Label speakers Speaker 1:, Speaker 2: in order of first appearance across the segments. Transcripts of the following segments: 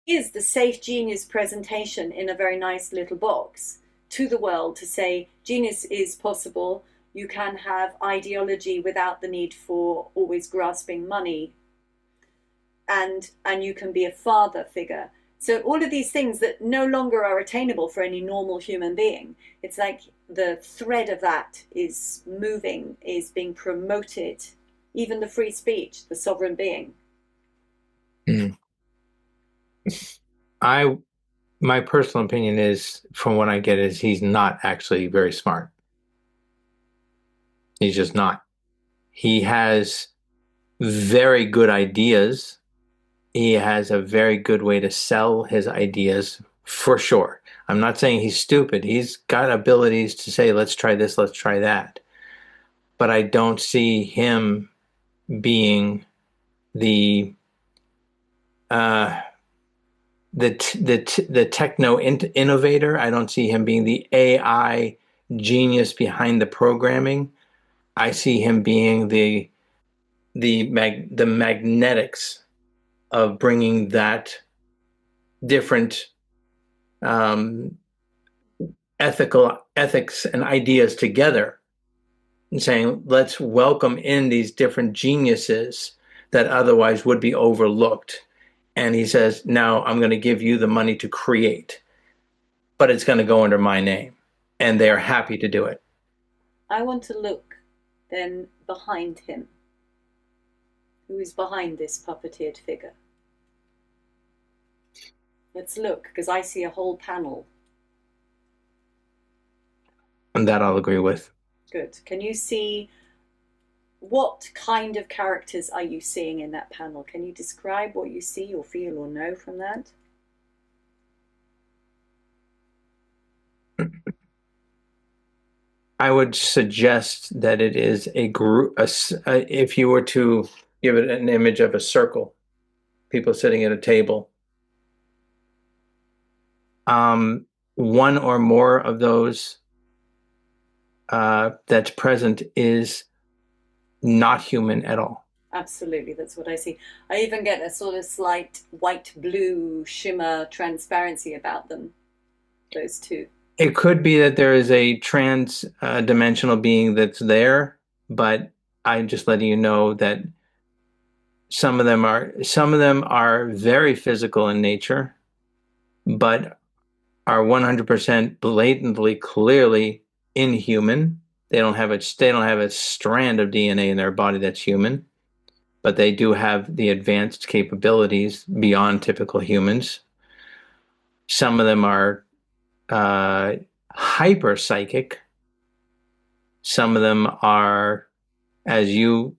Speaker 1: Is the safe genius presentation in a very nice little box to the world to say genius is possible. You can have ideology without the need for always grasping money, and you can be a father figure. So all of these things that no longer are attainable for any normal human being, it's like the thread of that is moving, is being promoted. Even the free speech, the sovereign being.
Speaker 2: Mm. I My personal opinion is, from what I get, is he's not actually very smart. He's just not. He has very good ideas. He has a very good way to sell his ideas for sure. I'm not saying he's stupid. He's got abilities to say, let's try this, let's try that. But I don't see him being the uh, the techno innovator. I don't see him being the AI genius behind the programming. I see him being the magnetics of bringing that different um, ethics and ideas together and saying, let's welcome in these different geniuses that otherwise would be overlooked. And he says, now I'm going to give you the money to create, but it's going to go under my name. And they're happy to do it.
Speaker 1: I want to look then behind him. Who is behind this puppeteered figure? Let's look, because I see a whole panel.
Speaker 2: And that I'll agree with.
Speaker 1: Good. Can you see what kind of characters are you seeing in that panel? Can you describe what you see or feel or know from that?
Speaker 2: I would suggest that it is a group. If you were to give it an image of a circle, people sitting at a table, one or more of those that's present is not human at all.
Speaker 1: Absolutely, that's what I see. I even get a sort of slight white blue shimmer transparency about them, those two.
Speaker 2: It could be that there is a trans dimensional being that's there, but I'm just letting you know that some of them are very physical in nature, but are 100% blatantly, clearly inhuman. They don't have a strand of DNA in their body that's human, but they do have the advanced capabilities beyond typical humans. Some of them are uh, hyper psychic. Some of them are, as you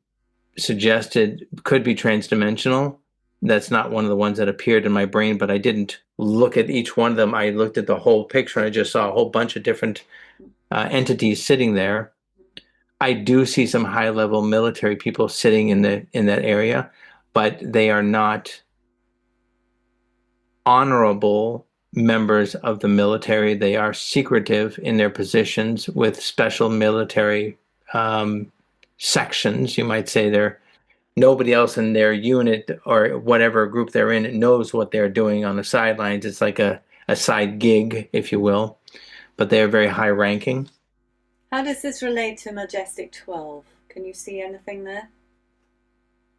Speaker 2: suggested, could be transdimensional. That's not one of the ones that appeared in my brain, but I didn't look at each one of them. I looked at the whole picture. I just saw a whole bunch of different entities sitting there. I do see some high level military people sitting in that area, but they are not honorable members of the military. They are secretive in their positions with special military sections. You might say they're nobody else in their unit or whatever group they're in knows what they're doing on the sidelines. It's like a side gig, if you will, but they're very high ranking.
Speaker 1: How does this relate to Majestic 12? Can you see anything there?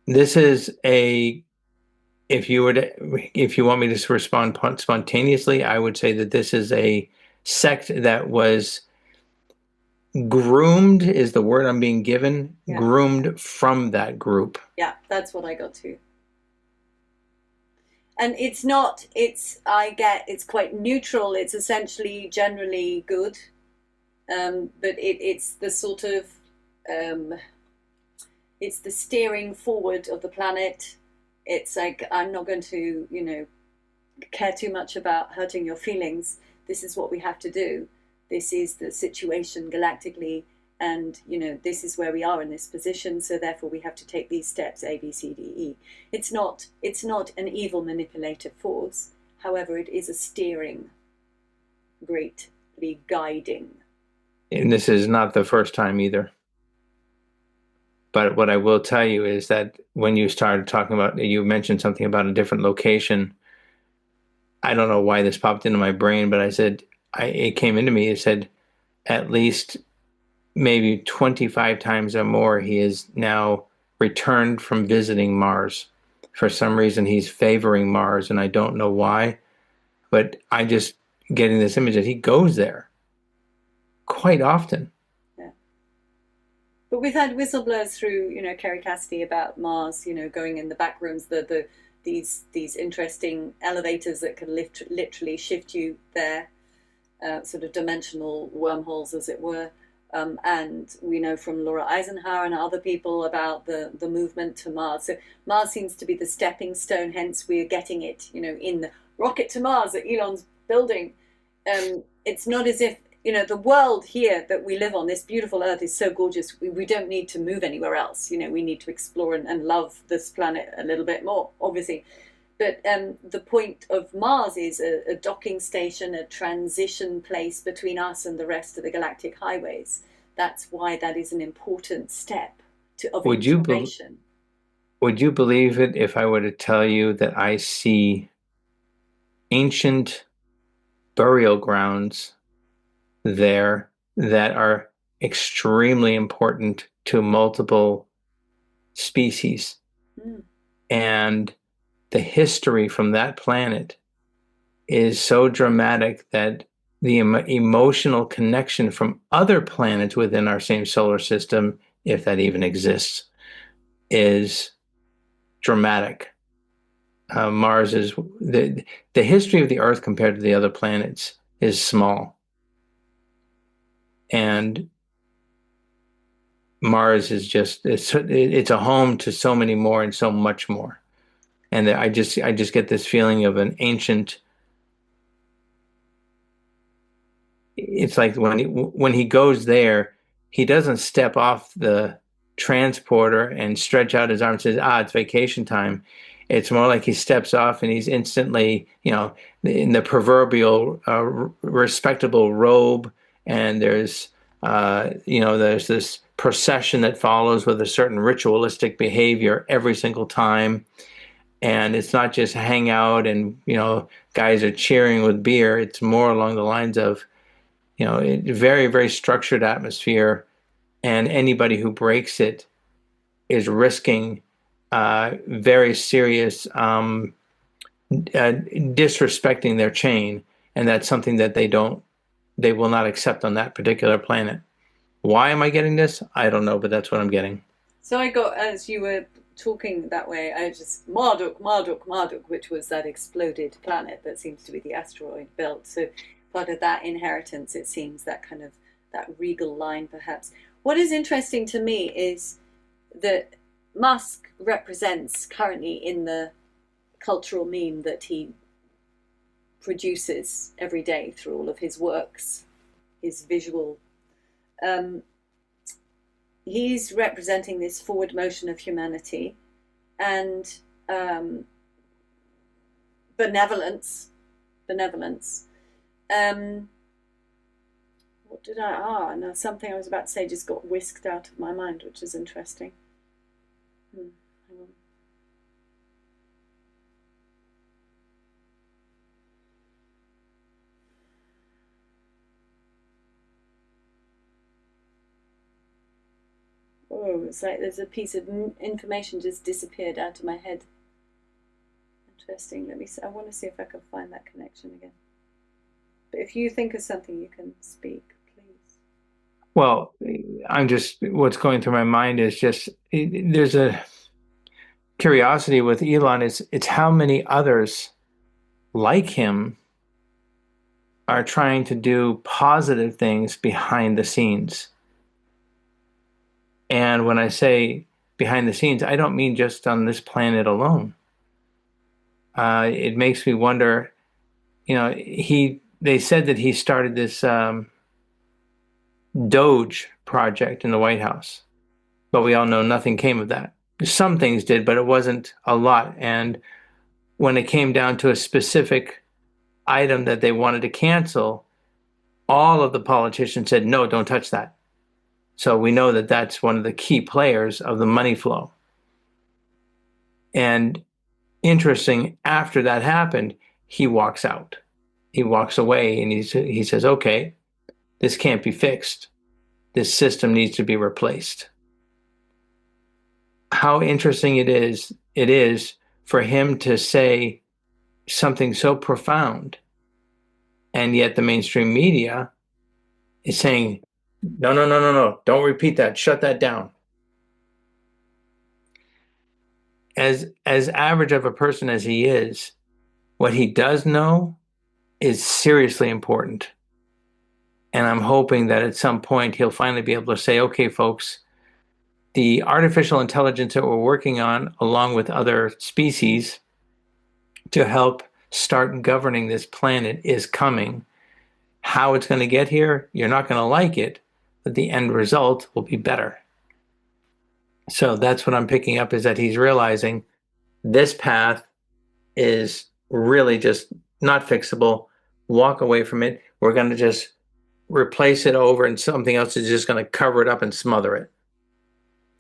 Speaker 2: This is a if you want me to respond spontaneously, I would say that this is a sect that was groomed is the word I'm being given,
Speaker 1: Yeah,
Speaker 2: groomed from that group.
Speaker 1: yeah, that's what I got to. And it's not, it's, I get, it's quite neutral. It's essentially generally good. But it's the sort of, um, it's the steering forward of the planet. It's like, I'm not going to, care too much about hurting your feelings. This is what we have to do. This is the situation galactically, and this is where we are in this position. So therefore, we have to take these steps: A, B, C, D, E. It's not an evil manipulative force. However, it is a steering, greatly guiding.
Speaker 2: And this is not the first time either. But what I will tell you is that when you started talking about, you mentioned something about a different location. I don't know why this popped into my brain, but I said, it came into me. It said, at least maybe 25 times or more, he is now returned from visiting Mars. For some reason, he's favoring Mars, and I don't know why, but I just getting this image that he goes there quite often.
Speaker 1: Yeah. But we've had whistleblowers through, Kerry Cassidy about Mars, going in the back rooms, these interesting elevators that can literally shift you there, sort of dimensional wormholes, as it were. And we know from Laura Eisenhower and other people about the movement to Mars. So Mars seems to be the stepping stone, hence we're getting it, in the rocket to Mars that Elon's building. It's not as if, the world here that we live on, this beautiful Earth, is so gorgeous. We don't need to move anywhere else. We need to explore and love this planet a little bit more, obviously. But the point of Mars is a docking station, a transition place between us and the rest of the galactic highways. That's why that is an important step of
Speaker 2: Would
Speaker 1: integration.
Speaker 2: would you believe it if I were to tell you that I see ancient burial grounds there that are extremely important to multiple species?
Speaker 1: Mm.
Speaker 2: And the history from that planet is so dramatic that the emotional connection from other planets within our same solar system, if that even exists, is dramatic. Mars is the history of the Earth compared to the other planets is small, and Mars is just it's a home to so many more and so much more. And I just get this feeling of an ancient. It's like when he goes there, he doesn't step off the transporter and stretch out his arm and says, it's vacation time. It's more like he steps off and he's instantly, in the proverbial respectable robe, and there's this procession that follows with a certain ritualistic behavior every single time. And it's not just hang out and, guys are cheering with beer. It's more along the lines of, very, very structured atmosphere, and anybody who breaks it is risking very serious disrespecting their chain, and that's something that they will not accept on that particular planet. Why am I getting this? I don't know, but that's what I'm getting.
Speaker 1: So I got, as you were talking that way, I just Marduk, which was that exploded planet that seems to be the asteroid belt. So part of that inheritance, it seems, that kind of that regal line, perhaps. What is interesting to me is that Musk represents currently in the cultural meme that he produces every day through all of his works, his visual. He's representing this forward motion of humanity and benevolence. What did I? No, something I was about to say just got whisked out of my mind, which is interesting. Hang on. Oh, it's like there's a piece of information just disappeared out of my head. Interesting. Let me see. I want to see if I can find that connection again. But if you think of something, you can speak, please.
Speaker 2: Well, what's going through my mind is just there's a curiosity with Elon. It's how many others like him are trying to do positive things behind the scenes. And when I say behind the scenes, I don't mean just on this planet alone. It makes me wonder, they said that he started this Doge project in the White House, but we all know nothing came of that. Some things did, but it wasn't a lot. And when it came down to a specific item that they wanted to cancel, all of the politicians said, no, don't touch that. So we know that that's one of the key players of the money flow. And interesting, after that happened, he walks out. He walks away and he says, okay, this can't be fixed. This system needs to be replaced. How interesting it is for him to say something so profound, and yet the mainstream media is saying, no, no, no, no, no, don't repeat that, shut that down. As average of a person as he is, what he does know is seriously important. And I'm hoping that at some point he'll finally be able to say, okay, folks, the artificial intelligence that we're working on, along with other species, to help start governing this planet is coming. How it's going to get here, you're not going to like it, but the end result will be better. So that's what I'm picking up, is that he's realizing this path is really just not fixable. Walk away from it. We're going to just replace it over, and something else is just going to cover it up and smother it.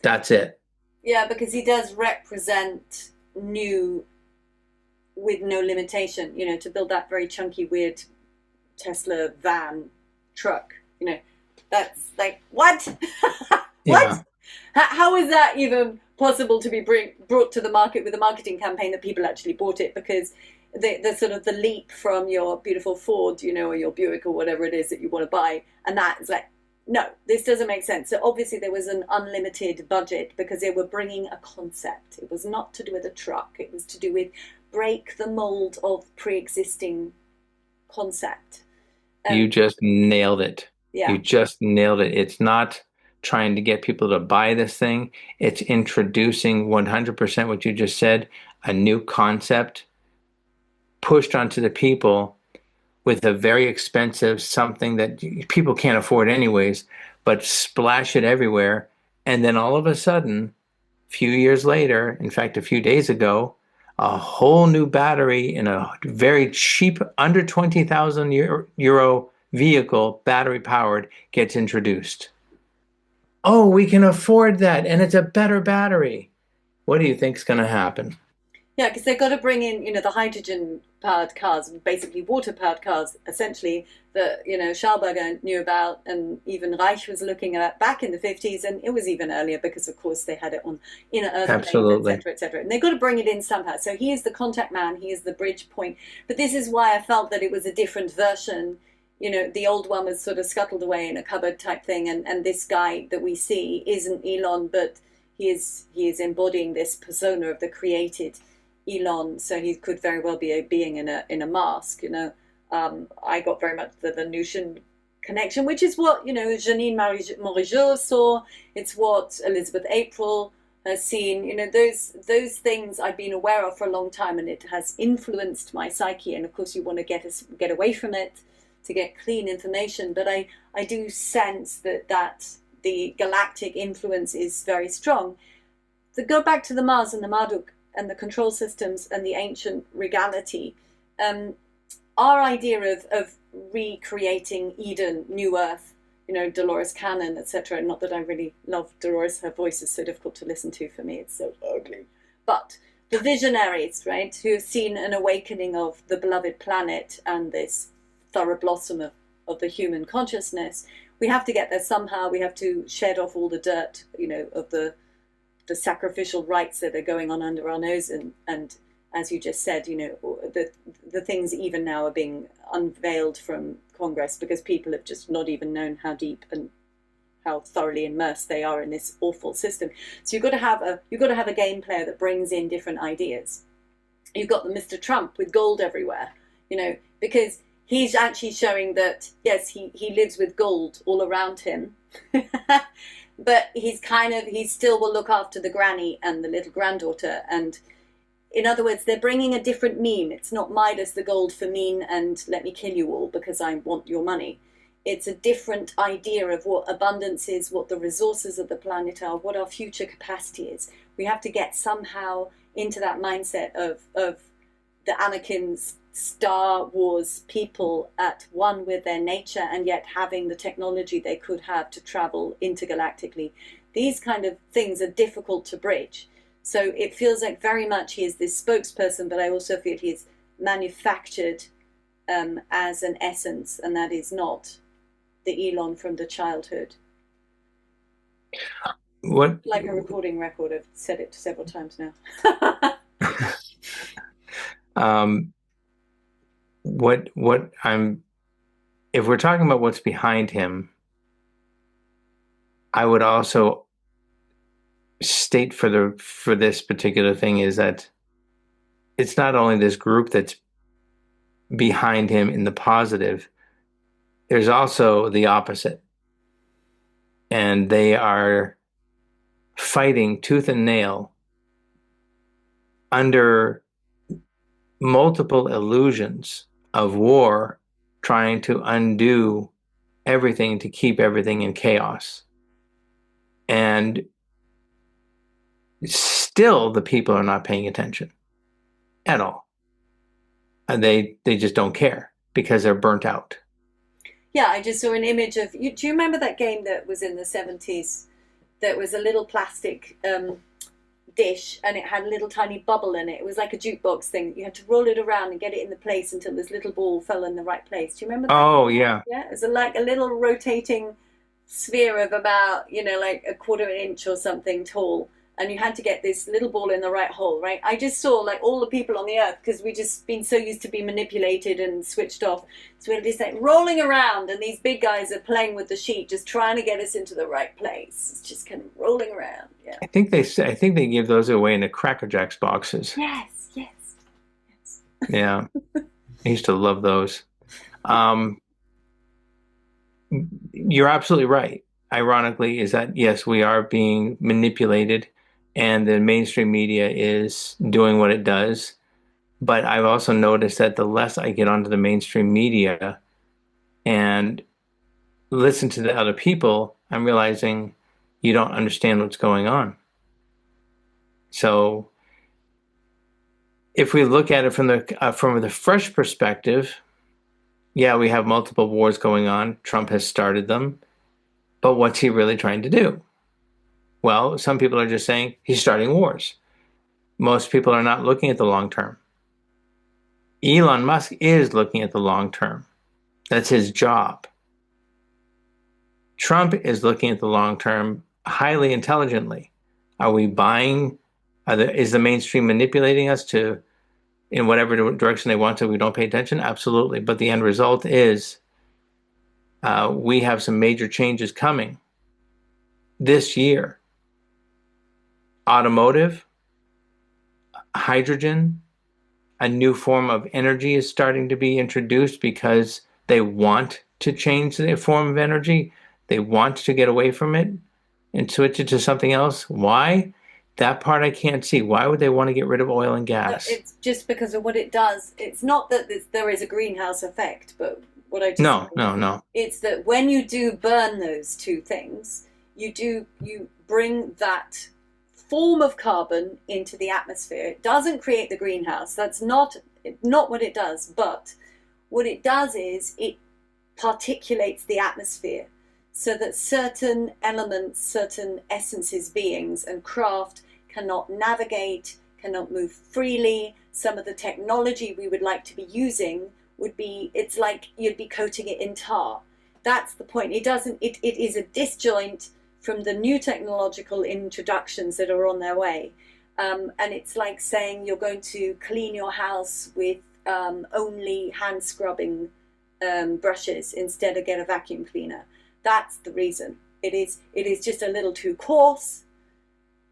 Speaker 2: That's it.
Speaker 1: Yeah, because he does represent new with no limitation, to build that very chunky, weird Tesla van truck, that's like, what? What?
Speaker 2: Yeah.
Speaker 1: How is that even possible to be brought to the market with a marketing campaign that people actually bought it? Because the sort of the leap from your beautiful Ford, or your Buick or whatever it is that you want to buy, and that is like, no, this doesn't make sense. So obviously there was an unlimited budget because they were bringing a concept. It was not to do with a truck. It was to do with break the mold of pre-existing concept.
Speaker 2: You just nailed it.
Speaker 1: Yeah.
Speaker 2: You just nailed it. It's not trying to get people to buy this thing. It's introducing 100% what you just said, a new concept pushed onto the people with a very expensive something that people can't afford anyways, but splash it everywhere. And then all of a sudden, a few years later, in fact, a few days ago, a whole new battery in a very cheap, under 20,000 euro vehicle, battery powered, gets introduced. Oh, we can afford that, and it's a better battery. What do you think is going to happen?
Speaker 1: Yeah, because they've got to bring in, the hydrogen-powered cars, basically water-powered cars, essentially, that, Schauberger knew about, and even Reich was looking at back in the 50s, and it was even earlier because, of course, they had it on inner Earth planes, et cetera, et cetera. And they've got to bring it in somehow. So he is the contact man, he is the bridge point. But this is why I felt that it was a different version. The old one was sort of scuttled away in a cupboard type thing, and this guy that we see isn't Elon, but he is embodying this persona of the created Elon, so he could very well be a being in a mask. I got very much the Venusian connection, which is what Janine Morizot saw. It's what Elizabeth April has seen. Those things I've been aware of for a long time, and it has influenced my psyche. And of course, you want to get away from it to get clean information. But I do sense that the galactic influence is very strong. To go back to the Mars and the Marduk and the control systems and the ancient regality, our idea of recreating Eden, New Earth, Dolores Cannon, etc. Not that I really love Dolores, her voice is so difficult to listen to for me, it's so ugly. But the visionaries, right, who have seen an awakening of the beloved planet and this thorough blossom of the human consciousness, we have to get there somehow. We have to shed off all the dirt, of the sacrificial rites that are going on under our nose, and as you just said, the things even now are being unveiled from Congress because people have just not even known how deep and how thoroughly immersed they are in this awful system. So you've got to have a game player that brings in different ideas. You've got the Mr. Trump with gold everywhere, because he's actually showing that yes, he lives with gold all around him. But he still will look after the granny and the little granddaughter. And in other words, they're bringing a different meme. It's not Midas the gold for mean and let me kill you all because I want your money. It's a different idea of what abundance is, what the resources of the planet are, what our future capacity is. We have to get somehow into that mindset of the Anakin's Star Wars people at one with their nature and yet having the technology they could have to travel intergalactically. These kind of things are difficult to bridge. So it feels like very much he is this spokesperson, but I also feel he's manufactured as an essence, and that is not the Elon from the childhood.
Speaker 2: What
Speaker 1: Like a recording record. I've said it several times now.
Speaker 2: um, what I'm if we're talking about what's behind him, I would also state for this particular thing is that it's not only this group that's behind him in the positive, there's also the opposite. And they are fighting tooth and nail under multiple illusions of war, trying to undo everything to keep everything in chaos. And still, the people are not paying attention at all. And they just don't care because they're burnt out.
Speaker 1: Yeah, I just saw an image of you. Do you remember that game that was in the 70s that was a little plastic dish and it had a little tiny bubble in it? It was like a jukebox thing. You had to roll it around and get it in the place until this little ball fell in the right place. Do you remember that?
Speaker 2: Oh, yeah.
Speaker 1: Yeah, it was like a little rotating sphere of about, like a quarter of an inch or something tall. And you had to get this little ball in the right hole, right? I just saw like all the people on the earth, because we just been so used to be manipulated and switched off. So we're just like rolling around, and these big guys are playing with the sheet, just trying to get us into the right place. It's just kind of rolling around. Yeah.
Speaker 2: I think they give those away in the Cracker Jacks boxes.
Speaker 1: Yes, yes, yes.
Speaker 2: Yeah. I used to love those. You're absolutely right. Ironically, is that yes, we are being manipulated and the mainstream media is doing what it does. But I've also noticed that the less I get onto the mainstream media and listen to the other people, I'm realizing you don't understand what's going on. So if we look at it from the fresh perspective, yeah, we have multiple wars going on. Trump has started them. But what's he really trying to do? Well, some people are just saying he's starting wars. Most people are not looking at the long term. Elon Musk is looking at the long term. That's his job. Trump is looking at the long term highly intelligently. Are we buying? Is the mainstream manipulating us to in whatever direction they want so we don't pay attention? Absolutely. But the end result is we have some major changes coming this year. Automotive, hydrogen, a new form of energy is starting to be introduced because they want to change their form of energy. They want to get away from it and switch it to something else. Why? That part I can't see. Why would they want to get rid of oil and gas?
Speaker 1: It's just because of what it does. It's not that there is a greenhouse effect, but what I just
Speaker 2: No.
Speaker 1: It's that when you do burn those two things, you bring that form of carbon into the atmosphere. It doesn't create the greenhouse. That's not what it does. But what it does is it particulates the atmosphere so that certain elements, certain essences, beings, and craft cannot navigate, cannot move freely. Some of the technology we would like to be using it's like you'd be coating it in tar. That's the point. It is a disjoint from the new technological introductions that are on their way. And it's like saying you're going to clean your house with only hand scrubbing brushes instead of get a vacuum cleaner. That's the reason. It is just a little too coarse.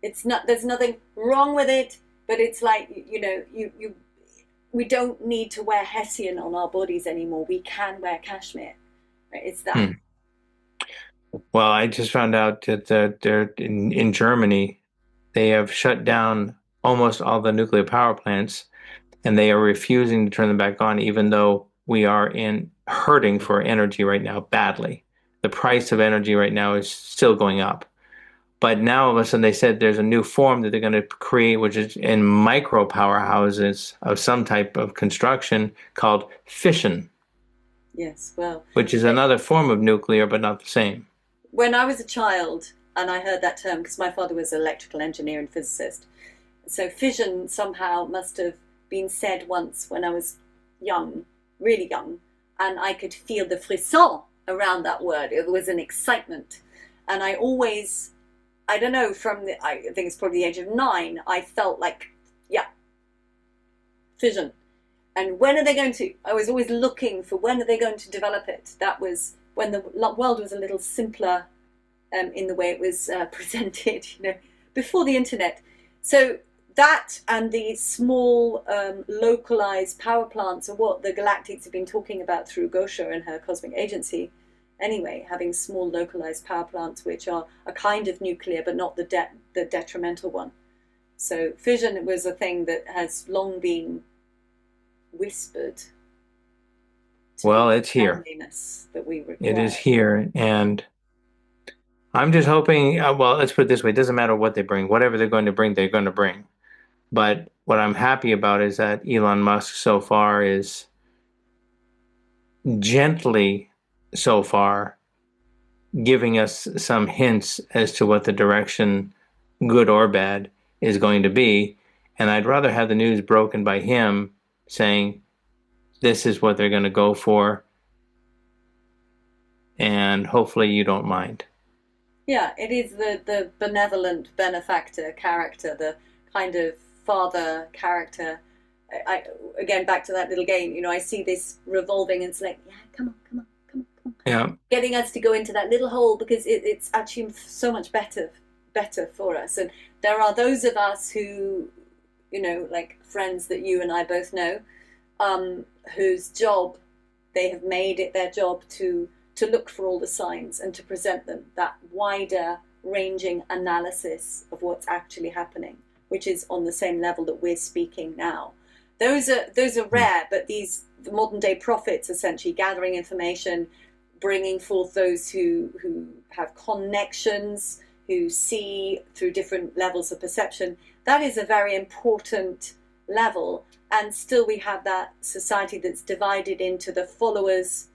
Speaker 1: There's nothing wrong with it, but it's like, we don't need to wear hessian on our bodies anymore. We can wear cashmere. Right? It's that.
Speaker 2: Well, I just found out that they're in Germany, they have shut down almost all the nuclear power plants, and they are refusing to turn them back on, even though we are hurting for energy right now badly. The price of energy right now is still going up. But now all of a sudden they said there's a new form that they're going to create, which is in micro powerhouses of some type of construction called fission.
Speaker 1: Yes, well.
Speaker 2: Which is another form of nuclear, but not the same.
Speaker 1: When I was a child, and I heard that term because my father was an electrical engineer and physicist, so fission somehow must have been said once when I was young, really young, and I could feel the frisson around that word. It was an excitement. And I always, I don't know, I think it's probably the age of 9, I felt like, yeah, fission. And when are they going to? I was always looking for when are they going to develop it. That was when the world was a little simpler in the way it was presented, before the internet. So that and the small localized power plants are what the Galactics have been talking about through Gosha and her cosmic agency. Anyway, having small localized power plants which are a kind of nuclear but not the detrimental one. So fission was a thing that has long been whispered.
Speaker 2: Well, it's here.
Speaker 1: That we require.
Speaker 2: It is here, and I'm just hoping. Well, let's put it this way: it doesn't matter what they bring. Whatever they're going to bring, they're going to bring. But what I'm happy about is that Elon Musk so far is gently, so far, giving us some hints as to what the direction, good or bad, is going to be. And I'd rather have the news broken by him saying, this is what they're going to go for, and hopefully you don't mind.
Speaker 1: Yeah, it is the benevolent benefactor character, the kind of father character. Again, back to that little game, I see this revolving and it's like, yeah, come on.
Speaker 2: Yeah.
Speaker 1: Getting us to go into that little hole because it's actually so much better for us. And there are those of us who, like friends that you and I both know, whose job, they have made it their job to look for all the signs and to present them, that wider ranging analysis of what's actually happening, which is on the same level that we're speaking now. Those are rare, but the modern day prophets, essentially gathering information, bringing forth those who have connections, who see through different levels of perception, that is a very important level. And still we have that society that's divided into the followers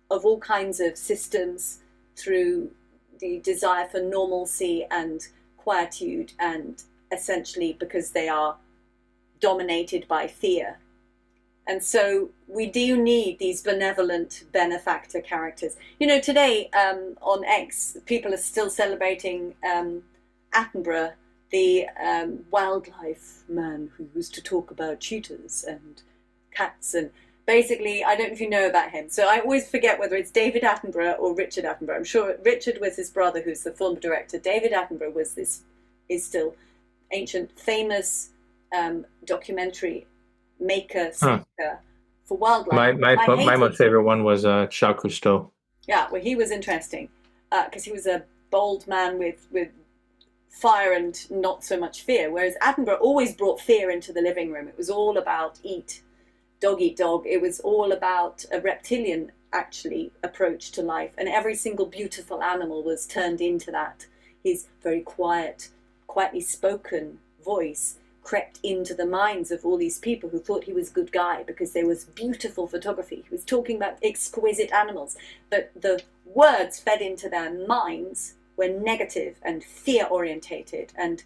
Speaker 1: of all kinds of systems through the desire for normalcy and quietude, and essentially because they are dominated by fear. And so we do need these benevolent benefactor characters. Today on X, people are still celebrating Attenborough, the wildlife man who used to talk about cheetahs and cats. And basically, I don't know if you know about him. So I always forget whether it's David Attenborough or Richard Attenborough. I'm sure Richard was his brother, who's the film director. David Attenborough is still ancient, famous documentary maker, speaker for wildlife.
Speaker 2: My most favorite one was Jacques Cousteau.
Speaker 1: Yeah, well, he was interesting because he was a bold man with fire and not so much fear, whereas Attenborough always brought fear into the living room. It was all about eat dog. It was all about a reptilian, actually, approach to life, and every single beautiful animal was turned into that. His very quietly spoken voice crept into the minds of all these people who thought he was a good guy because there was beautiful photography. He was talking about exquisite animals, but the words fed into their minds were negative and fear-orientated and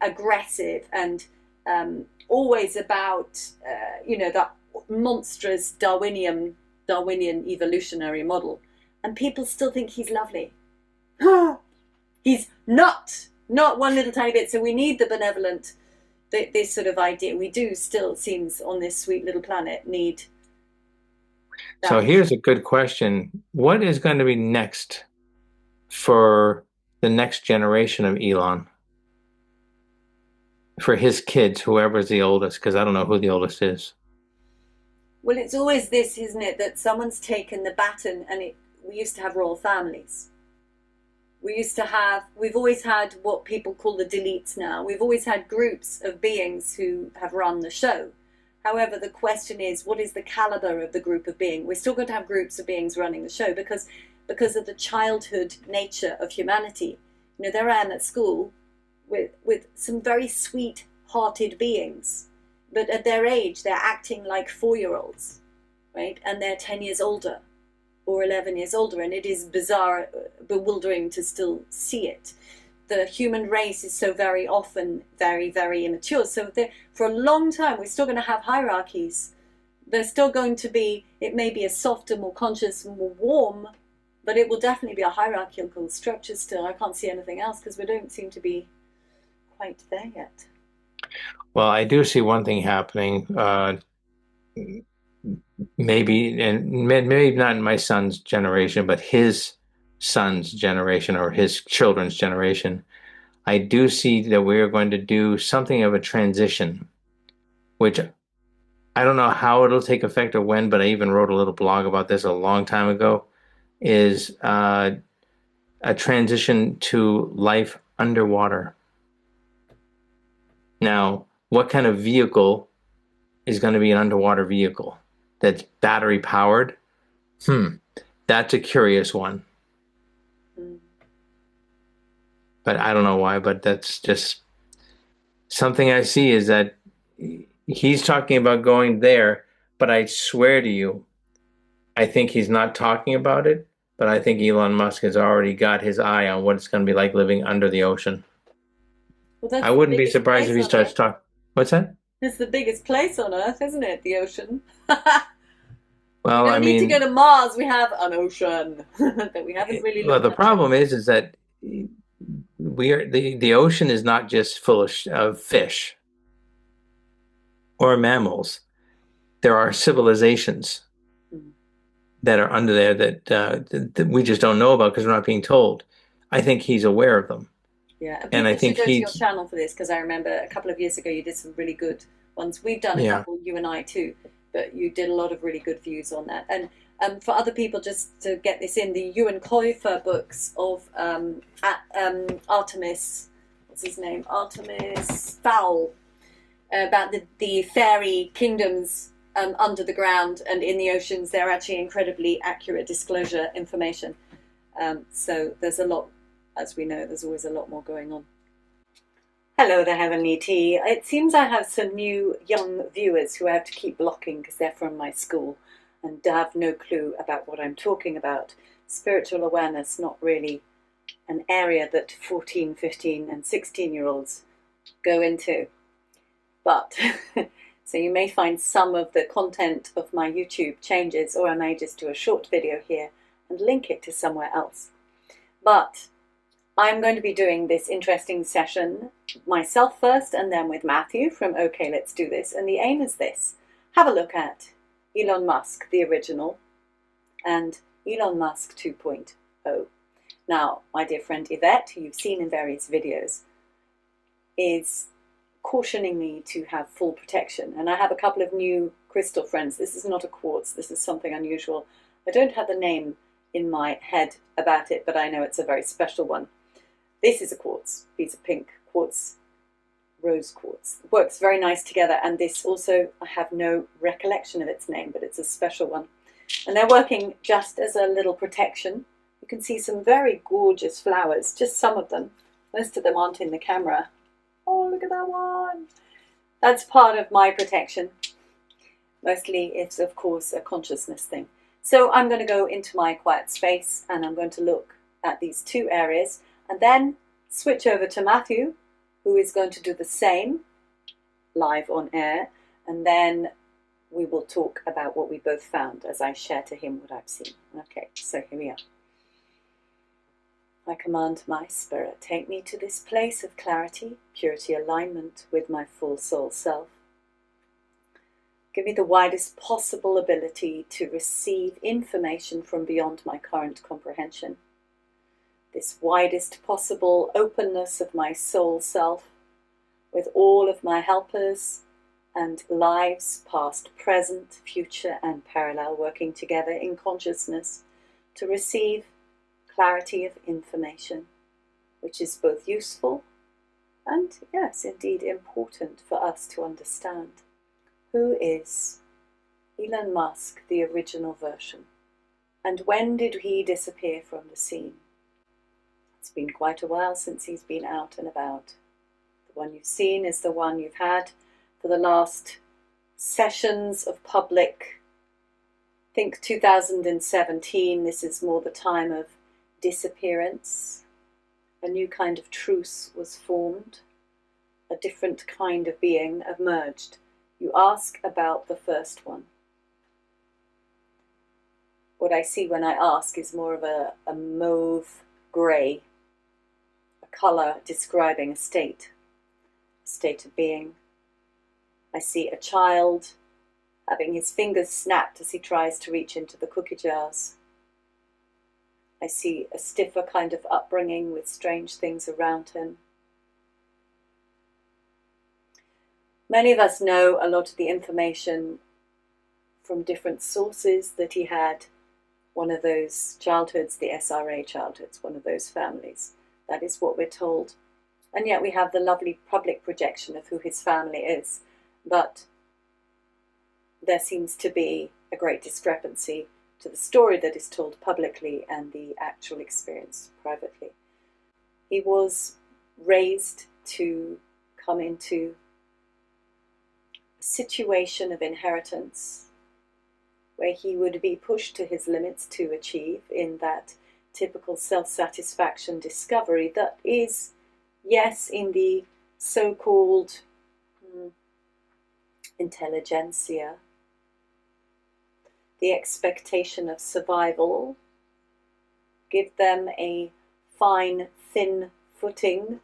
Speaker 1: aggressive and always about, that monstrous Darwinian evolutionary model. And people still think he's lovely. He's not one little tiny bit. So we need the benevolent, this sort of idea. We do still, seems on this sweet little planet, need that.
Speaker 2: So here's a good question. What is going to be next for the next generation of Elon? For his kids, whoever's the oldest, because I don't know who the oldest is.
Speaker 1: Well, it's always this, isn't it, that someone's taken the baton, and we used to have royal families. We've always had what people call the deletes now. We've always had groups of beings who have run the show. However, the question is, what is the caliber of the group of beings? We're still going to have groups of beings running the show because of the childhood nature of humanity. There I am at school with some very sweet-hearted beings, but at their age, they're acting like 4-year-olds, right? And they're 10 years older or 11 years older, and it is bizarre, bewildering to still see it. the human race is so very often very, very immature. So for a long time, we're still going to have hierarchies. There's still going to be, it may be a softer, more conscious, more warm, but it will definitely be a hierarchical structure still. I can't see anything else because we don't seem to be quite there yet.
Speaker 2: Well, I do see one thing happening. Maybe, and maybe not in my son's generation, but his son's generation or his children's generation. I do see that we are going to do something of a transition, which I don't know how it'll take effect or when, but I even wrote a little blog about this a long time ago, is a transition to life underwater. Now, what kind of vehicle is going to be an underwater vehicle that's battery powered? That's a curious one. But I don't know why, but that's just something I see is that he's talking about going there, but I swear to you, I think he's not talking about it, but I think Elon Musk has already got his eye on what it's going to be like living under the ocean.
Speaker 1: Well,
Speaker 2: I wouldn't be surprised if he starts talking. What's that?
Speaker 1: It's the biggest place on Earth, isn't it? The ocean.
Speaker 2: Well,
Speaker 1: we don't need to go to Mars. We have an ocean that we haven't really looked at.
Speaker 2: Well, the problem is that the ocean is not just full of fish or mammals. There are civilizations that are under there that we just don't know about because we're not being told. I think he's aware of them.
Speaker 1: Yeah,
Speaker 2: and I think
Speaker 1: go to your channel for this because I remember a couple of years ago you did some really good ones. We've done a couple, you and I too, but you did a lot of really good views on that. And for other people, just to get this in, the Ewan Koifer books of Artemis, what's his name? Artemis Fowl, about the fairy kingdoms under the ground and in the oceans. They're actually incredibly accurate disclosure information. So there's a lot. As we know, there's always a lot more going on. Hello there, Heavenly Tea. It seems I have some new young viewers who I have to keep blocking because they're from my school and have no clue about what I'm talking about. Spiritual awareness, not really an area that 14, 15 and 16-year-olds go into. But, so you may find some of the content of my YouTube changes, or I may just do a short video here and link it to somewhere else. But I'm going to be doing this interesting session myself first and then with Matthew from OK Let's Do This. And the aim is this. Have a look at Elon Musk, the original, and Elon Musk 2.0. Now, my dear friend Yvette, who you've seen in various videos, is cautioning me to have full protection. And I have a couple of new crystal friends. This is not a quartz. This is something unusual. I don't have the name in my head about it, but I know it's a very special one. This is a quartz, piece of pink quartz, rose quartz. It works very nice together, and this also, I have no recollection of its name, but it's a special one. And they're working just as a little protection. You can see some very gorgeous flowers, just some of them. Most of them aren't in the camera. Oh, look at that one. That's part of my protection. Mostly it's, of course, a consciousness thing. So I'm going to go into my quiet space and I'm going to look at these two areas and then switch over to Matthew, who is going to do the same live on air. And then we will talk about what we both found as I share to him what I've seen. Okay, so here we are. I command my spirit, take me to this place of clarity, purity, alignment with my full soul self. Give me the widest possible ability to receive information from beyond my current comprehension. This widest possible openness of my soul self with all of my helpers and lives, past, present, future, and parallel, working together in consciousness to receive clarity of information, which is both useful and, yes, indeed important for us to understand. Who is Elon Musk, the original version? And when did he disappear from the scene? It's been quite a while since he's been out and about. The one you've seen is the one you've had for the last sessions of public. I think 2017, this is more the time of disappearance, a new kind of truce was formed, a different kind of being emerged. You ask about the first one. What I see when I ask is more of a mauve grey, a colour describing a state of being. I see a child having his fingers snapped as he tries to reach into the cookie jars. I see a stiffer kind of upbringing with strange things around him. Many of us know a lot of the information from different sources that he had one of those childhoods, the SRA childhoods, one of those families. That is what we're told. And yet we have the lovely public projection of who his family is. But there seems to be a great discrepancy to the story that is told publicly and the actual experience privately. He was raised to come into a situation of inheritance where he would be pushed to his limits to achieve in that typical self-satisfaction discovery that is, yes, in the so-called intelligentsia, the expectation of survival, give them a fine, thin footing.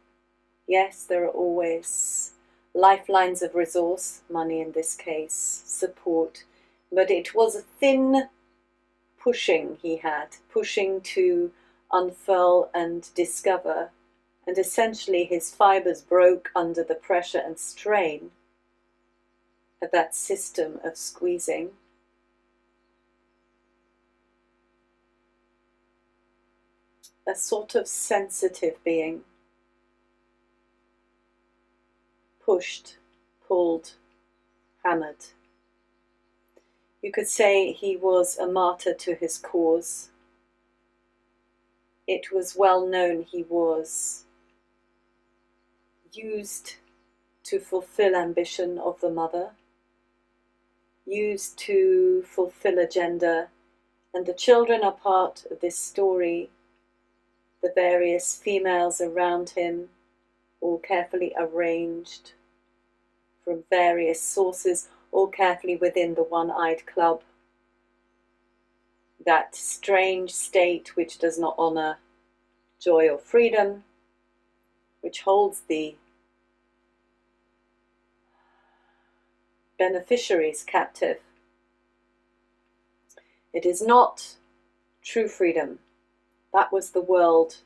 Speaker 1: Yes, there are always lifelines of resource, money in this case, support, but it was a thin pushing he had, pushing to unfurl and discover, and essentially his fibers broke under the pressure and strain of that system of squeezing. A sort of sensitive being, pushed, pulled, hammered. You could say he was a martyr to his cause. It was well known he was used to fulfill ambition of the mother, used to fulfill agenda, and the children are part of this story. The various females around him, all carefully arranged from various sources, all carefully within the one-eyed club. That strange state which does not honour joy or freedom, which holds the beneficiaries captive. It is not true freedom. That was the world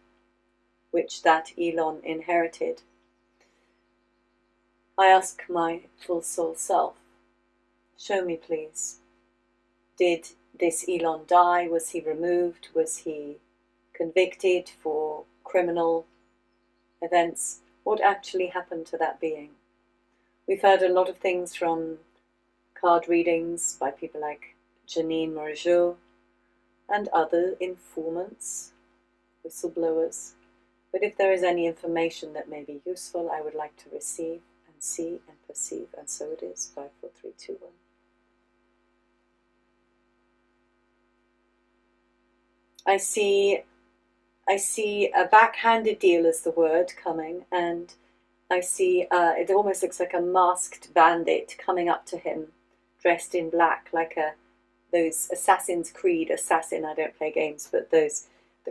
Speaker 1: which that Elon inherited. I ask my full soul self, show me please, did this Elon die? Was he removed? Was he convicted for criminal events? What actually happened to that being? We've heard a lot of things from card readings by people like Janine Moreau and other informants, whistleblowers. But if there is any information that may be useful, I would like to receive and see and perceive, and so it is. 5, 4, 3, 2, 1. I see a backhanded deal is the word coming, and I see it almost looks like a masked bandit coming up to him, dressed in black, like those Assassin's Creed assassin. I don't play games, but the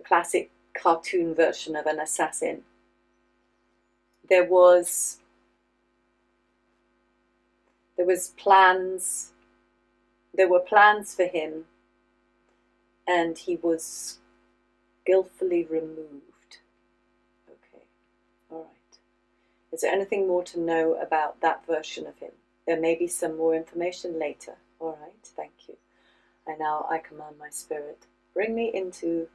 Speaker 1: classic cartoon version of an assassin. There were plans for him, and he was skillfully removed. Okay, all right. Is there anything more to know about that version of him? There may be some more information later. All right, thank you. And now I command my spirit, bring me into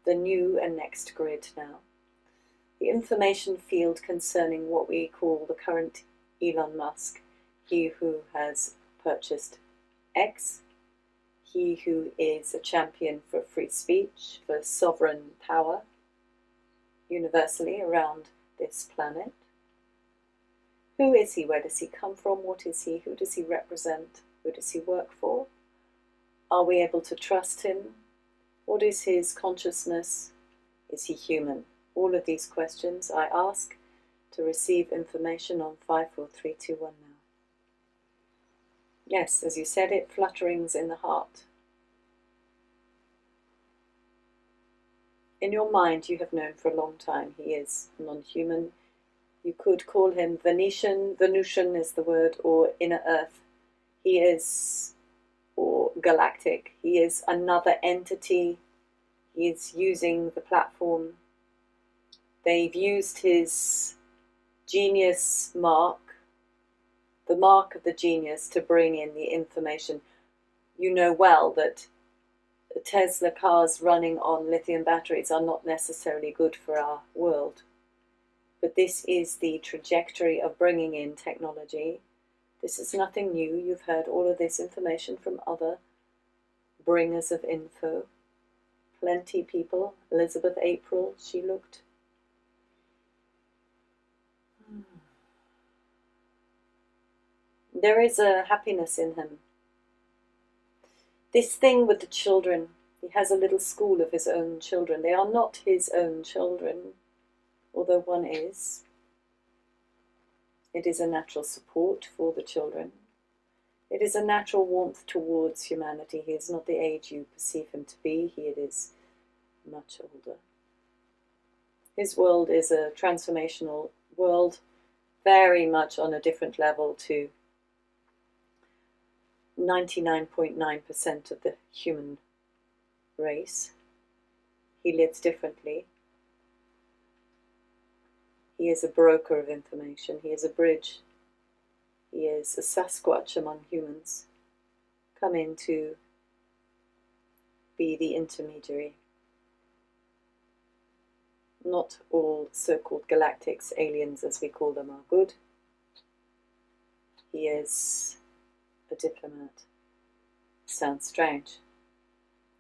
Speaker 1: the new and next grid now. The information field concerning what we call the current Elon Musk, he who has purchased X, he who is a champion for free speech, for sovereign power, universally around this planet. Who is he? Where does he come from? What is he? Who does he represent? Who does he work for? Are we able to trust him? What is his consciousness? Is he human? All of these questions I ask to receive information on 54321 now. Yes, as you said it, flutterings in the heart. In your mind you have known for a long time he is non-human. You could call him Venusian is the word, or inner earth. He is, or galactic. He is another entity. He is using the platform. They've used his genius mark, the mark of the genius, to bring in the information. You know well that Tesla cars running on lithium batteries are not necessarily good for our world. But this is the trajectory of bringing in technology. This is nothing new. You've heard all of this information from other bringers of info. Plenty people. Elizabeth April, she looked. There is a happiness in him. This thing with the children, he has a little school of his own children. They are not his own children, although one is. It is a natural support for the children. It is a natural warmth towards humanity. He is not the age you perceive him to be. He is much older. His world is a transformational world, very much on a different level to 99.9% of the human race. He lives differently. He is a broker of information. He is a bridge. He is a Sasquatch among humans, come in to be the intermediary. Not all so-called galactics, aliens as we call them, are good. He is a diplomat. Sounds strange.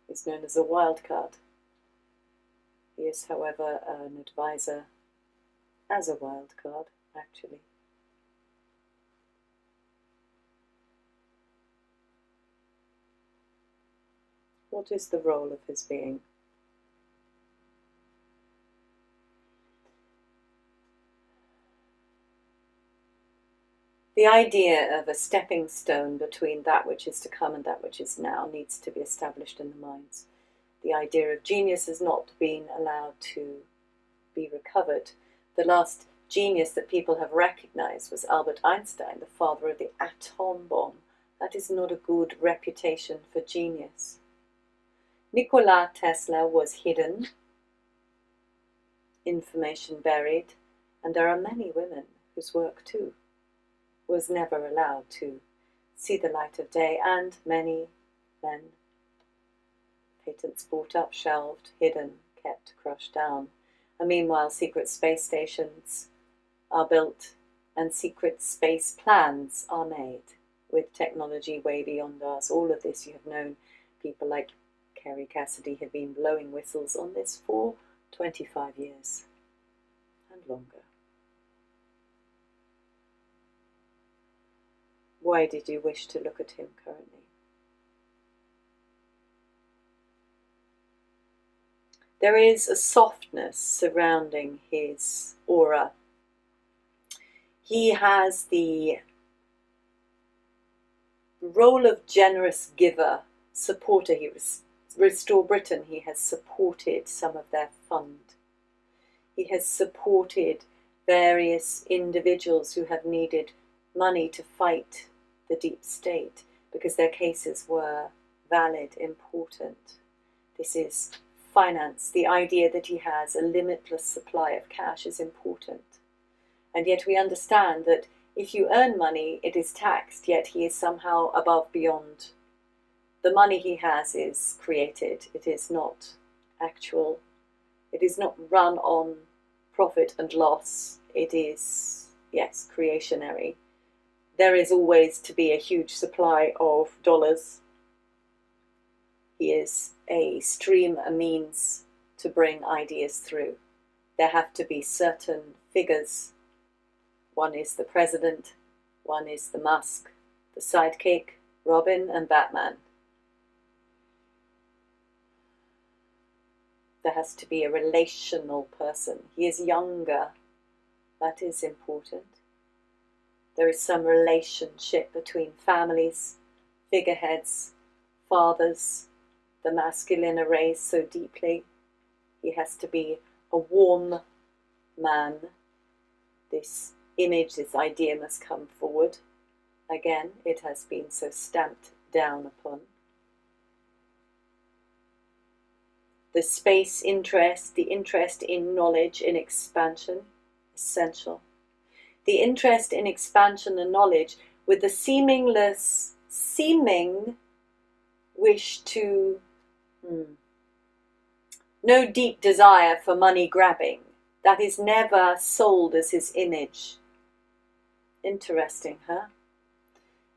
Speaker 1: He's known as a wild card. He is, however, an advisor as a wild card, actually. What is the role of his being? The idea of a stepping stone between that which is to come and that which is now needs to be established in the minds. The idea of genius has not been allowed to be recovered. The last genius that people have recognized was Albert Einstein, the father of the atom bomb. That is not a good reputation for genius. Nikola Tesla was hidden, information buried, and there are many women whose work too was never allowed to see the light of day, and many men. Patents bought up, shelved, hidden, kept, crushed down. And meanwhile, secret space stations are built and secret space plans are made with technology way beyond us. All of this you have known. People like Kerry Cassidy have been blowing whistles on this for 25 years and longer. Why did you wish to look at him currently? There is a softness surrounding his aura. He has the role of generous giver, supporter. He Restore Britain, he has supported some of their fund. He has supported various individuals who have needed money to fight the deep state because their cases were valid, important. This is finance. The idea that he has a limitless supply of cash is important. And yet we understand that if you earn money, it is taxed, yet he is somehow above, beyond. The money he has is created. It is not actual. It is not run on profit and loss. It is, yes, creationary. There is always to be a huge supply of dollars. He is a stream, a means to bring ideas through. There have to be certain figures. One is the president, one is the Musk, the sidekick, Robin and Batman. There has to be a relational person. He is younger. That is important. There is some relationship between families, figureheads, fathers, the masculine array so deeply. He has to be a warm man. This image, this idea must come forward. Again, it has been so stamped down upon. The space interest, the interest in knowledge, in expansion, essential. The interest in expansion and knowledge with the seeming wish to, no deep desire for money grabbing. That is never sold as his image. Interesting, huh?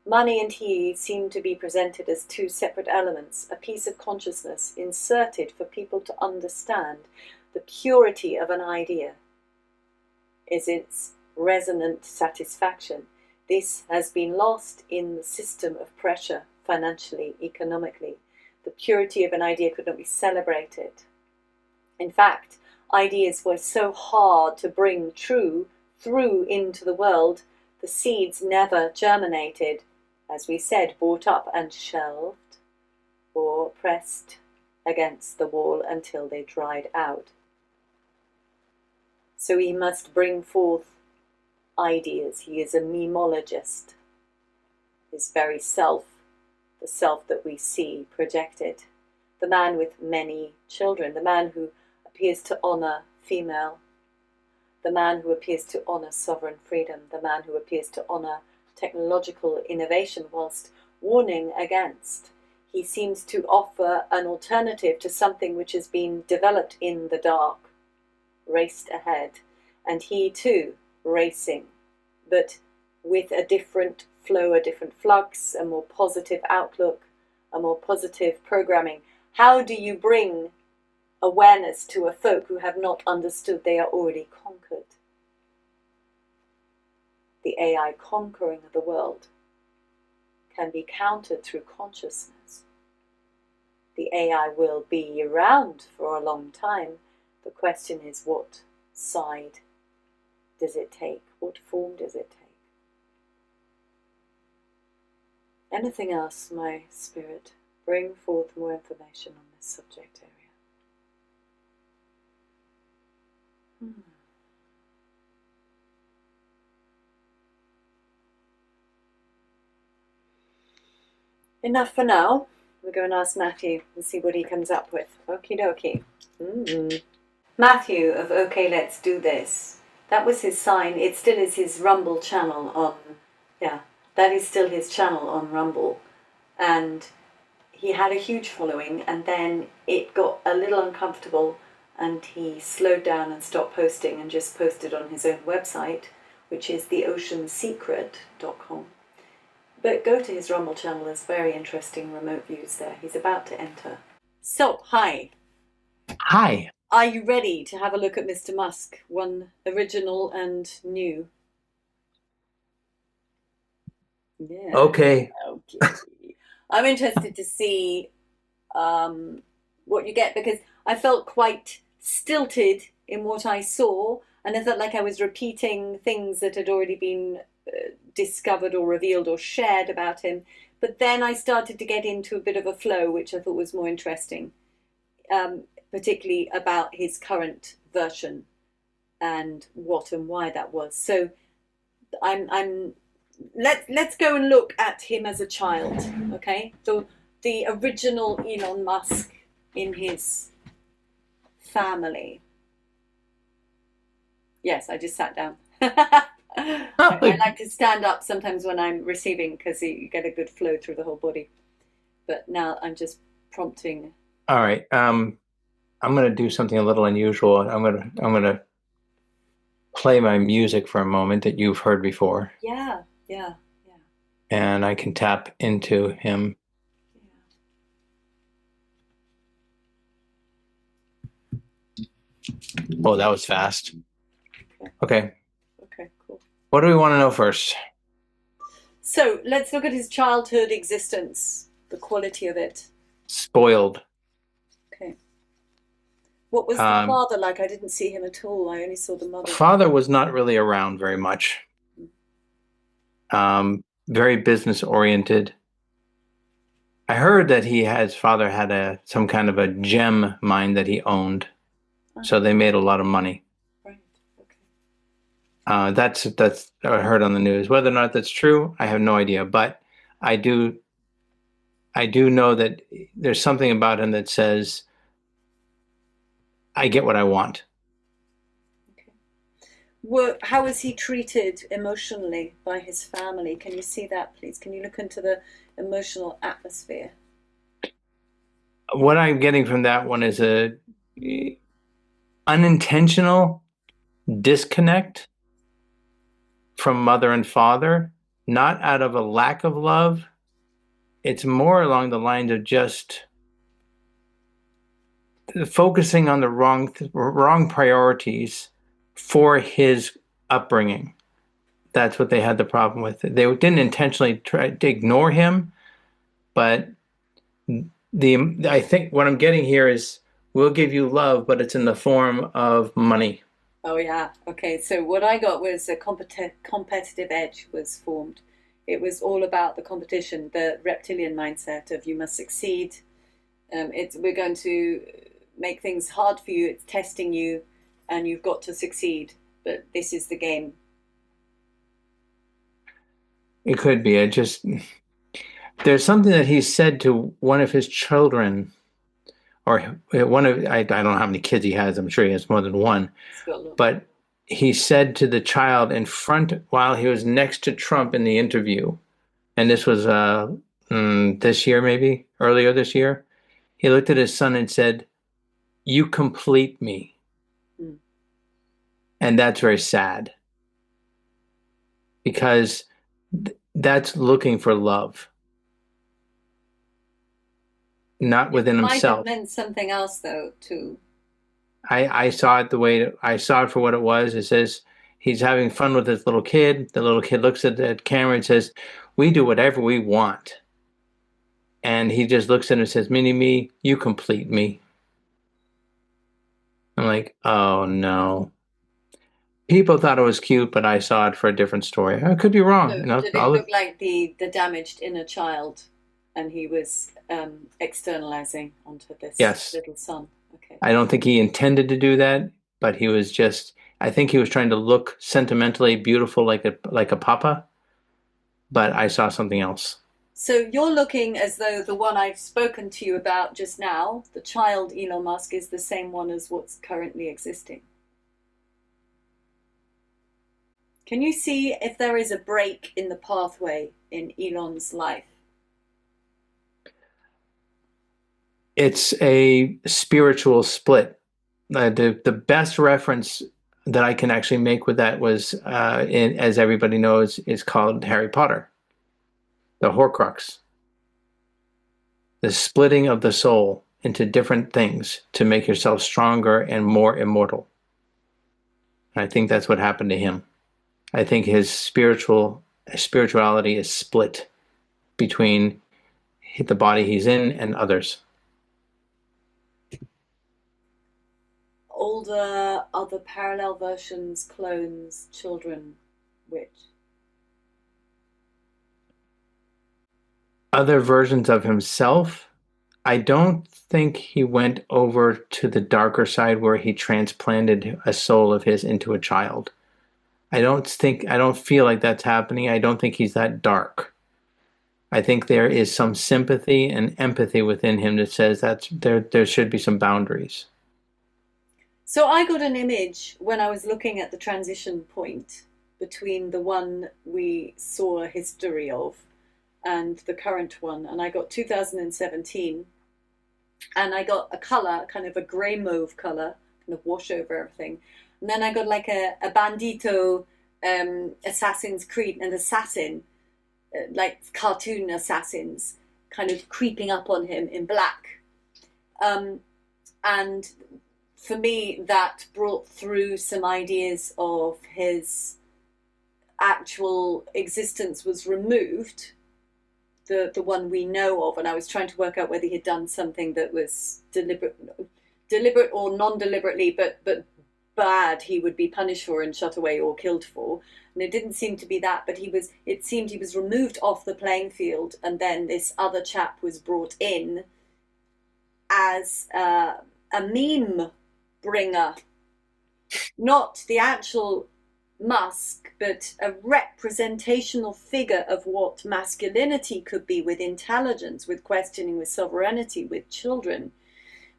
Speaker 1: Money and he seem to be presented as two separate elements, a piece of consciousness inserted for people to understand the purity of an idea is its resonant satisfaction. This has been lost in the system of pressure, financially, economically. The purity of an idea could not be celebrated. In fact, ideas were so hard to bring through into the world, the seeds never germinated, as we said, brought up and shelved or pressed against the wall until they dried out. So he must bring forth ideas. He is a memologist. His very self, the self that we see projected. The man with many children, the man who appears to honor female, the man who appears to honor sovereign freedom, the man who appears to honor technological innovation whilst warning against. He seems to offer an alternative to something which has been developed in the dark, raced ahead, and he too racing, but with a different flow, a different flux, a more positive outlook, a more positive programming. How do you bring awareness to a folk who have not understood they are already conquered? The AI conquering of the world can be countered through consciousness. The AI will be around for a long time. The question is, what side does it take? What form does it take? Anything else, my spirit? Bring forth more information on this subject area. Enough for now. We'll go and ask Matthew and see what he comes up with. Okie dokie. Matthew of OK Let's Do This. That was his sign. It still is his Rumble channel on, that is still his channel on Rumble. And he had a huge following, and then it got a little uncomfortable and he slowed down and stopped posting and just posted on his own website, which is theoceansecret.com. But go to his Rumble channel, there's very interesting remote views there. He's about to enter. So, hi.
Speaker 2: Hi.
Speaker 1: Are you ready to have a look at Mr. Musk, one original and new? Yeah.
Speaker 2: Okay.
Speaker 1: I'm interested to see what you get, because I felt quite stilted in what I saw, and I felt like I was repeating things that had already been discovered or revealed or shared about him. But then I started to get into a bit of a flow, which I thought was more interesting, particularly about his current version and what and why that was. So let's go and look at him as a child, okay? So the original Elon Musk in his family. Yes, I just sat down. I like to stand up sometimes when I'm receiving, because you get a good flow through the whole body. But now I'm just prompting.
Speaker 2: All right. I'm going to do something a little unusual. I'm going to play my music for a moment that you've heard before.
Speaker 1: Yeah.
Speaker 2: And I can tap into him. Oh, that was fast. Okay.
Speaker 1: Okay, cool.
Speaker 2: What do we want to know first?
Speaker 1: So let's look at his childhood existence, the quality of it.
Speaker 2: Spoiled.
Speaker 1: Okay. What was the
Speaker 2: Um,
Speaker 1: father like? I didn't see him at all. I only saw the mother.
Speaker 2: Father was not really around very much. Very business oriented. I heard that his father had some kind of a gem mine that he owned,
Speaker 1: Ah,
Speaker 2: so they made a lot of money.
Speaker 1: right. Okay.
Speaker 2: That's I heard on the news. Whether or not that's true, I have no idea. But I do I do know that there's something about him that says I get what I want.
Speaker 1: Okay. How was he treated emotionally by his family? Can you see that, please? Can you look into the emotional atmosphere?
Speaker 2: What I'm getting from that one is a unintentional disconnect from mother and father, not out of a lack of love. It's more along the lines of just focusing on the wrong priorities for his upbringing. That's what they had the problem with. They didn't intentionally try to ignore him, but I think what I'm getting here is we'll give you love, but it's in the form of money.
Speaker 1: Oh yeah. Okay. So what I got was a competitive edge was formed. It was all about the competition, the reptilian mindset of you must succeed. We're going to make things hard for you. It's testing you, and you've got to succeed. But this is the game.
Speaker 2: It could be. It just there's something that he said to one of his children, or one of I don't know how many kids he has. I'm sure he has more than one,
Speaker 1: It's got a lot.
Speaker 2: but he said to the child in front while he was next to Trump in the interview, and this was this year, maybe earlier this year. He looked at his son and said, "You complete me,"
Speaker 1: Mm.
Speaker 2: and that's very sad because that's looking for love, not within
Speaker 1: Might have
Speaker 2: himself.
Speaker 1: meant something else though too.
Speaker 2: I saw it the way I saw it for what it was. It says he's having fun with his little kid. The little kid looks at the camera and says, "We do whatever we want." And he just looks at him and says, "Mini me, you complete me." I'm like, oh no. People thought it was cute, but I saw it for a different story. I could be wrong.
Speaker 1: So
Speaker 2: And I'll,
Speaker 1: did it
Speaker 2: I'll
Speaker 1: look like the damaged inner child, and he was externalizing onto this
Speaker 2: yes.
Speaker 1: little son? Okay.
Speaker 2: I don't think he intended to do that, but he was just. I think he was trying to look sentimentally beautiful, like a papa. But I saw something else.
Speaker 1: So you're looking as though the one I've spoken to you about just now, the child Elon Musk, is the same one as what's currently existing. Can you see if there is a break in the pathway in Elon's life?
Speaker 2: It's a spiritual split. The best reference that I can actually make with that was, as everybody knows, is called Harry Potter, the Horcrux, the splitting of the soul into different things to make yourself stronger and more immortal. And I think that's what happened to him. I think his spirituality is split between the body he's in and others.
Speaker 1: Older, other parallel versions, clones, children, which?
Speaker 2: Other versions of himself. I don't think he went over to the darker side where he transplanted a soul of his into a child. I don't feel like that's happening. I don't think he's that dark. I think there is some sympathy and empathy within him that says there should be some boundaries.
Speaker 1: So I got an image when I was looking at the transition point between the one we saw a history of and the current one, and I got 2017, and I got a color, kind of a grey mauve color, kind of wash over everything, and then I got like a bandito, Assassin's Creed, an assassin, like cartoon assassins, kind of creeping up on him in black, and for me that brought through some ideas of his actual existence was removed, the one we know of, and I was trying to work out whether he had done something that was deliberate or non-deliberately, but bad, he would be punished for and shut away or killed for. And it didn't seem to be that, but it seemed he was removed off the playing field, and then this other chap was brought in as a meme bringer, not the actual Musk, but a representational figure of what masculinity could be, with intelligence, with questioning, with sovereignty, with children.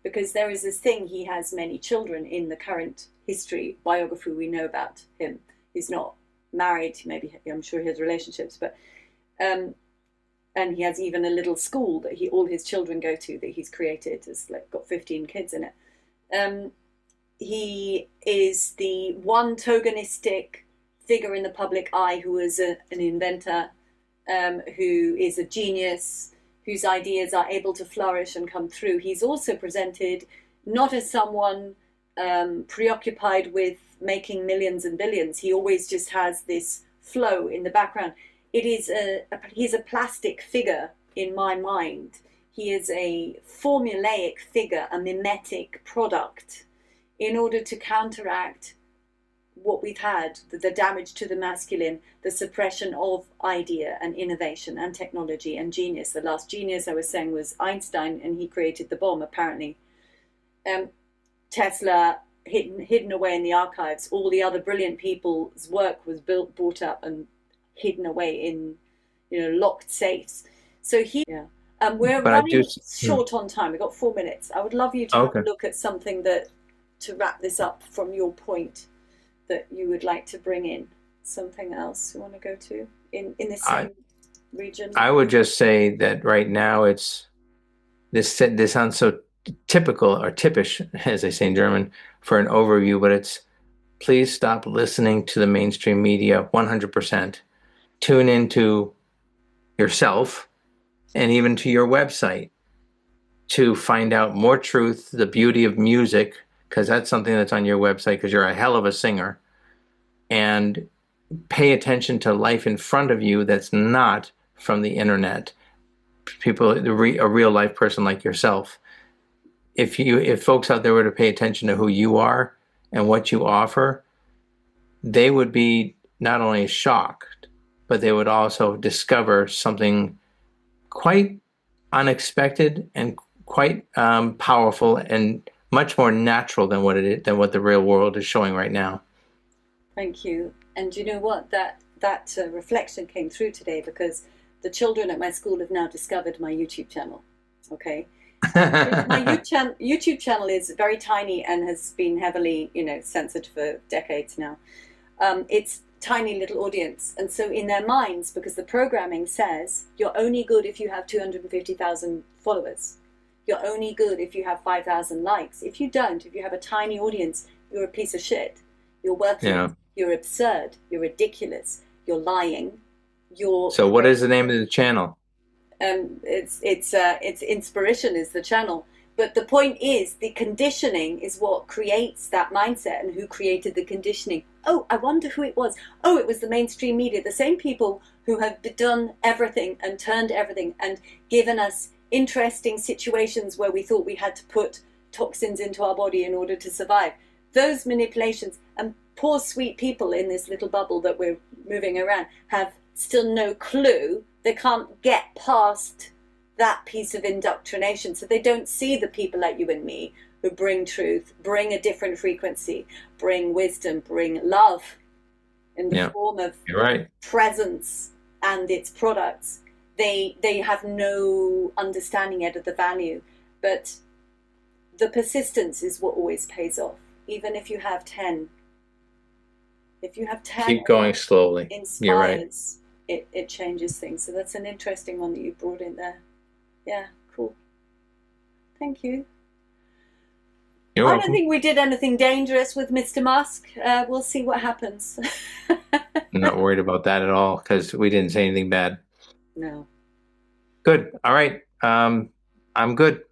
Speaker 1: Because there is this thing, he has many children in the current history biography we know about him. He's not married, maybe, I'm sure he has relationships, but and he has even a little school that all his children go to, that he's created. It's like got 15 kids in it. He is the one tokenistic figure in the public eye who is an inventor, who is a genius, whose ideas are able to flourish and come through. He's also presented not as someone preoccupied with making millions and billions. He always just has this flow in the background. He's a plastic figure in my mind. He is a formulaic figure, a mimetic product, in order to counteract what we've had, the damage to the masculine, the suppression of idea and innovation and technology and genius. The last genius I was saying was Einstein, and he created the bomb, apparently. Tesla, hidden away in the archives. All the other brilliant people's work was brought up and hidden away in, locked safes. So we're running short on time. We've got 4 minutes. I would love you to have a look at something to wrap this up from your point, that you would like to bring in. Something else you want to go to in the same region? I
Speaker 2: would just say that right now this sounds so typical, or typisch, as they say in German, for an overview, but it's, please stop listening to the mainstream media 100%. Tune into yourself and even to your website to find out more truth, the beauty of music, because that's something that's on your website, because you're a hell of a singer, and pay attention to life in front of you that's not from the internet. People, a real life person like yourself. If folks out there were to pay attention to who you are and what you offer, they would be not only shocked, but they would also discover something quite unexpected and quite powerful and much more natural than what the real world is showing right now.
Speaker 1: Thank you. And you know what? That reflection came through today, because the children at my school have now discovered my YouTube channel. Okay. My YouTube channel is very tiny and has been heavily, censored for decades now. It's tiny little audience, and so in their minds, because the programming says you're only good if you have 250,000 followers, you're only good if you have 5,000 likes. If you don't, if you have a tiny audience, you're a piece of shit. You're worthless. You're absurd. You're ridiculous. You're lying.
Speaker 2: So what is the name of the channel?
Speaker 1: It's Inspiration is the channel. But the point is, the conditioning is what creates that mindset, and who created the conditioning. Oh, I wonder who it was. Oh, it was the mainstream media, the same people who have done everything and turned everything and given us interesting situations where we thought we had to put toxins into our body in order to survive. Those manipulations, and poor sweet people in this little bubble that we're moving around have still no clue. They can't get past that piece of indoctrination, so they don't see the people like you and me who bring truth, bring a different frequency, bring wisdom, bring love in the form of presence and its products. They have no understanding yet of the value, but the persistence is what always pays off. Even if you have 10,
Speaker 2: keep going slowly.
Speaker 1: Inspires,
Speaker 2: you're right.
Speaker 1: It changes things. So that's an interesting one that you brought in there. Yeah, cool. Thank you.
Speaker 2: You're welcome.
Speaker 1: I don't think we did anything dangerous with Mr. Musk. We'll see what happens.
Speaker 2: I'm not worried about that at all, because we didn't say anything bad.
Speaker 1: No.
Speaker 2: Good. All right. I'm good.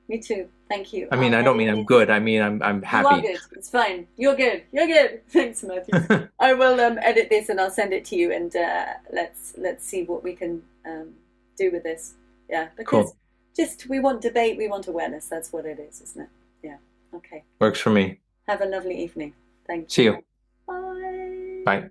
Speaker 1: Me too. Thank you.
Speaker 2: I mean, I don't mean I'm good. I mean, I'm happy.
Speaker 1: You are good. It's fine. You're good. You're good. Thanks, Matthew. I will edit this and I'll send it to you, and let's see what we can do with this. Yeah, because we want debate, we want awareness. That's what it is, isn't it? Okay.
Speaker 2: Works for me.
Speaker 1: Have a lovely evening. Thank
Speaker 2: See
Speaker 1: you.
Speaker 2: you.
Speaker 1: Bye.
Speaker 2: Bye.